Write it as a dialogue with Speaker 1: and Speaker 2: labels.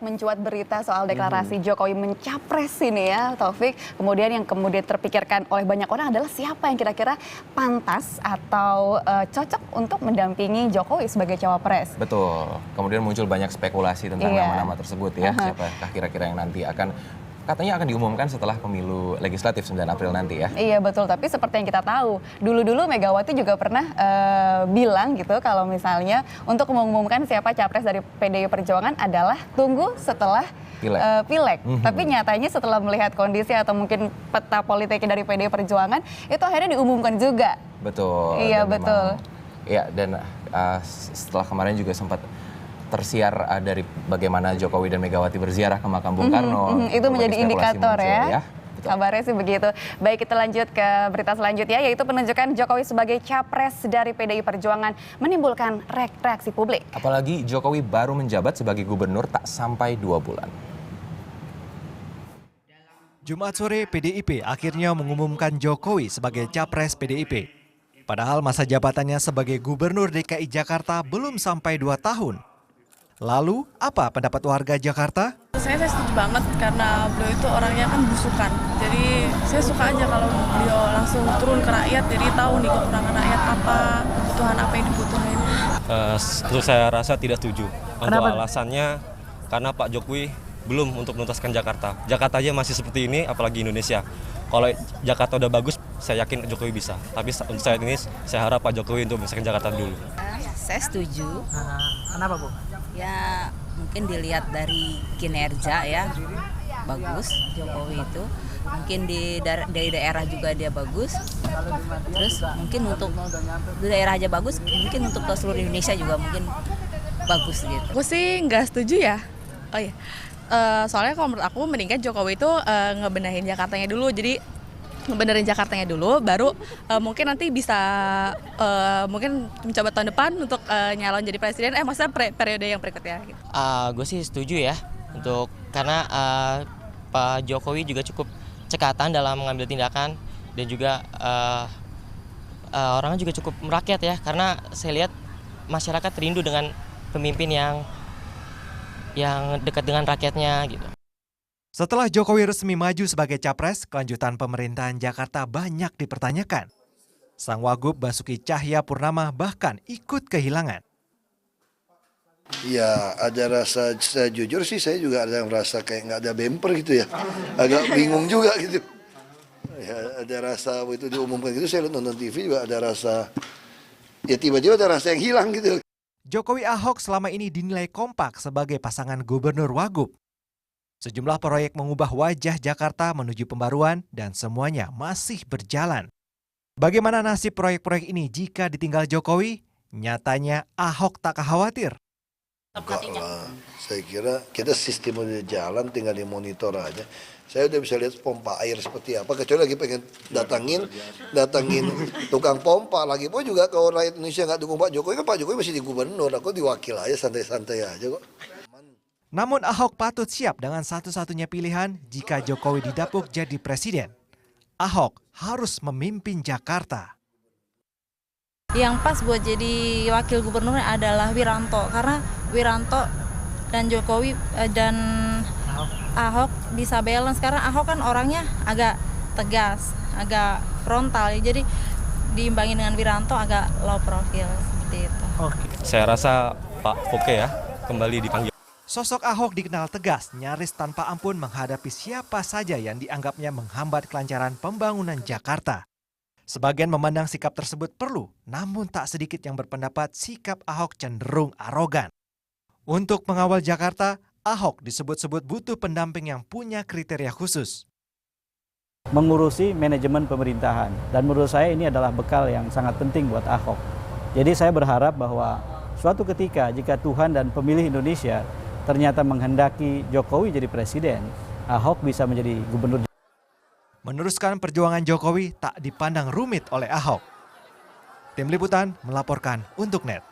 Speaker 1: mencuat berita soal deklarasi Jokowi mencapres ini ya, Taufik. Kemudian yang terpikirkan oleh banyak orang adalah siapa yang kira-kira pantas atau cocok untuk mendampingi Jokowi sebagai cawapres.
Speaker 2: Betul. Kemudian muncul banyak spekulasi tentang nama-nama tersebut ya. Siapakah kira-kira yang nanti katanya akan diumumkan setelah pemilu legislatif 9 April nanti ya.
Speaker 1: Iya betul, tapi seperti yang kita tahu, dulu Megawati juga pernah bilang gitu kalau misalnya untuk mengumumkan siapa capres dari PDI Perjuangan adalah tunggu setelah pileg. Tapi nyatanya setelah melihat kondisi atau mungkin peta politiknya dari PDI Perjuangan, itu akhirnya diumumkan juga.
Speaker 2: Betul.
Speaker 1: Iya betul.
Speaker 2: Iya, dan setelah kemarin juga sempat tersiar dari bagaimana Jokowi dan Megawati berziarah ke makam Bung Karno.
Speaker 1: Itu menjadi indikator
Speaker 2: muncul,
Speaker 1: ya. Kabarnya sih begitu. Baik, kita lanjut ke berita selanjutnya, yaitu penunjukan Jokowi sebagai capres dari PDI Perjuangan menimbulkan reaksi publik.
Speaker 2: Apalagi Jokowi baru menjabat sebagai gubernur tak sampai 2 bulan.
Speaker 3: Jumat sore, PDIP akhirnya mengumumkan Jokowi sebagai capres PDIP. Padahal masa jabatannya sebagai gubernur DKI Jakarta belum sampai 2 tahun. Lalu, apa pendapat warga Jakarta?
Speaker 4: Saya setuju banget karena beliau itu orangnya kan belusukan. Jadi saya suka aja kalau beliau langsung turun ke rakyat, jadi tahu nih kekurangan rakyat apa, kebutuhan apa yang dibutuhin.
Speaker 5: Saya rasa tidak setuju. Untuk alasannya karena Pak Jokowi belum untuk menuntaskan Jakarta. Jakarta aja masih seperti ini, apalagi Indonesia. Kalau Jakarta udah bagus, saya yakin Jokowi bisa. Tapi untuk saat ini, saya harap Pak Jokowi untuk menyelesaikan Jakarta dulu.
Speaker 6: Saya setuju.
Speaker 7: Kenapa, Bu?
Speaker 6: Ya mungkin dilihat dari kinerja ya, bagus Jokowi itu. Mungkin dari daerah juga dia bagus. Terus mungkin untuk di daerah aja bagus, mungkin untuk ke seluruh Indonesia juga mungkin bagus gitu.
Speaker 4: Aku sih nggak setuju ya. Oh iya. Soalnya kalau menurut aku mendingan Jokowi itu ngebenahin Jakartanya dulu. Jadi ngebenerin Jakartanya dulu, baru mungkin nanti bisa mungkin mencoba tahun depan untuk nyalon jadi presiden. Maksudnya periode yang berikutnya. Gitu.
Speaker 7: Gue sih setuju ya, karena Pak Jokowi juga cukup cekatan dalam mengambil tindakan dan juga orangnya juga cukup merakyat ya, karena saya lihat masyarakat rindu dengan pemimpin yang dekat dengan rakyatnya gitu.
Speaker 3: Setelah Jokowi resmi maju sebagai capres, kelanjutan pemerintahan Jakarta banyak dipertanyakan. Sang Wagub Basuki Cahayapurnama bahkan ikut kehilangan.
Speaker 8: Ya, ada rasa, saya jujur sih saya juga ada yang merasa kayak nggak ada bumper gitu ya. Agak bingung juga gitu. Ya, ada rasa itu diumumkan gitu, saya nonton TV juga ada rasa, ya tiba-tiba ada rasa yang hilang gitu.
Speaker 3: Jokowi Ahok selama ini dinilai kompak sebagai pasangan gubernur Wagub. Sejumlah proyek mengubah wajah Jakarta menuju pembaruan dan semuanya masih berjalan. Bagaimana nasib proyek-proyek ini jika ditinggal Jokowi? Nyatanya Ahok tak khawatir.
Speaker 8: Saya kira kita sistem udah jalan, tinggal dimonitor aja. Saya udah bisa lihat pompa air seperti apa, kecuali lagi pengen datangin tukang pompa. Lagi pun juga kalau rakyat Indonesia nggak dukung Pak Jokowi, kan Pak Jokowi masih di gubernur, aku diwakil aja, santai-santai aja kok.
Speaker 3: Namun Ahok patut siap dengan satu-satunya pilihan jika Jokowi didapuk jadi presiden. Ahok harus memimpin Jakarta.
Speaker 6: Yang pas buat jadi wakil gubernur adalah Wiranto, karena Wiranto dan Jokowi dan Ahok bisa balance, karena Ahok kan orangnya agak tegas, agak frontal, jadi diimbangin dengan Wiranto agak low profile seperti itu.
Speaker 5: Saya rasa Pak Foke ya kembali dipanggil.
Speaker 3: Sosok Ahok dikenal tegas, nyaris tanpa ampun menghadapi siapa saja yang dianggapnya menghambat kelancaran pembangunan Jakarta. Sebagian memandang sikap tersebut perlu, namun tak sedikit yang berpendapat sikap Ahok cenderung arogan. Untuk mengawal Jakarta, Ahok disebut-sebut butuh pendamping yang punya kriteria khusus.
Speaker 9: Mengurusi manajemen pemerintahan, dan menurut saya ini adalah bekal yang sangat penting buat Ahok. Jadi saya berharap bahwa suatu ketika jika Tuhan dan pemilih Indonesia ternyata menghendaki Jokowi jadi presiden, Ahok bisa menjadi gubernur.
Speaker 3: Meneruskan perjuangan Jokowi tak dipandang rumit oleh Ahok. Tim Liputan melaporkan untuk NET.